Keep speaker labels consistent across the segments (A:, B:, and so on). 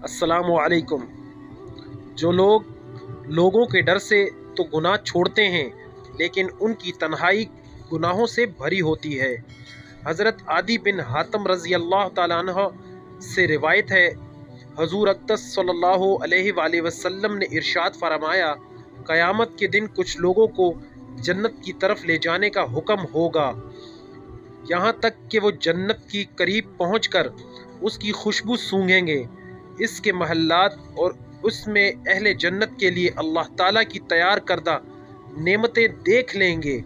A: अस्सलामु अलैकुम। जो लोग लोगों के डर से तो गुनाह छोड़ते हैं, लेकिन उनकी तन्हाई गुनाहों से भरी होती है। हज़रत आदि बिन हातम रज़ी अल्लाह ताला अन्हु से रिवायत है, हजूर अक़दस सल्लल्लाहु अलैहि वसल्लम ने इरशाद फरमाया, क़यामत के दिन कुछ लोगों को जन्नत की तरफ ले जाने का हुक्म होगा, यहाँ तक कि वो जन्नत की करीब पहुँचकर उसकी खुशबू सूंघेंगे। इसके महल्लात और उसमें अहले जन्नत के लिए अल्लाह ताला की तैयार करदा नेमतें देख लेंगे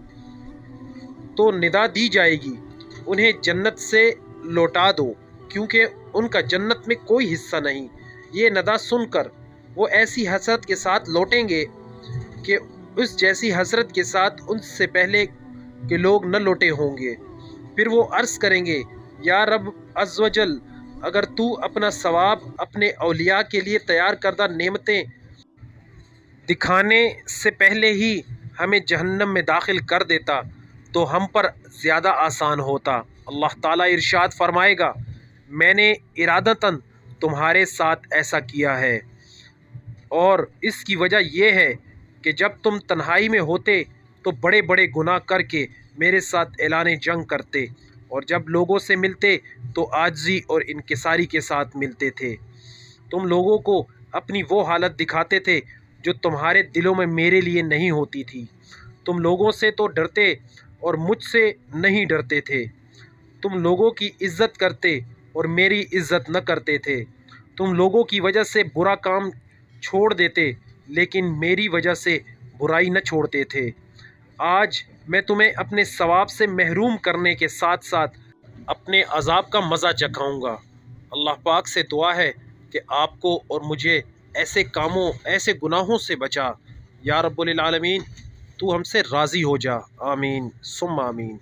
A: तो निदा दी जाएगी, उन्हें जन्नत से लौटा दो, क्योंकि उनका जन्नत में कोई हिस्सा नहीं। ये नदा सुनकर वो ऐसी हसरत के साथ लौटेंगे कि उस जैसी हसरत के साथ उनसे पहले के लोग न लौटे होंगे। फिर वो अर्ज़ करेंगे, या रब अज़्वजल, अगर तू अपना सवाब अपने औलिया के लिए तैयार करदा नेमतें दिखाने से पहले ही हमें जहन्नम में दाखिल कर देता तो हम पर ज़्यादा आसान होता। अल्लाह ताला इरशाद फरमाएगा, मैंने इरादतन तुम्हारे साथ ऐसा किया है, और इसकी वजह यह है कि जब तुम तन्हाई में होते तो बड़े बड़े गुनाह करके मेरे साथ ऐलान जंग करते, और जब लोगों से मिलते तो आजिज़ी और इनकिसारी के साथ मिलते थे। तुम लोगों को अपनी वो हालत दिखाते थे जो तुम्हारे दिलों में मेरे लिए नहीं होती थी। तुम लोगों से तो डरते और मुझसे नहीं डरते थे। तुम लोगों की इज़्ज़त करते और मेरी इज़्ज़त न करते थे। तुम लोगों की वजह से बुरा काम छोड़ देते, लेकिन मेरी वजह से बुराई न छोड़ते थे। आज मैं तुम्हें अपने सवाब से महरूम करने के साथ साथ अपने अज़ाब का मज़ा चखाऊँगा। अल्लाह पाक से दुआ है कि आपको और मुझे ऐसे कामों, ऐसे गुनाहों से बचा। या रब्बुल आलमीन, तू हमसे राज़ी हो जा। आमीन सुम्मा आमीन।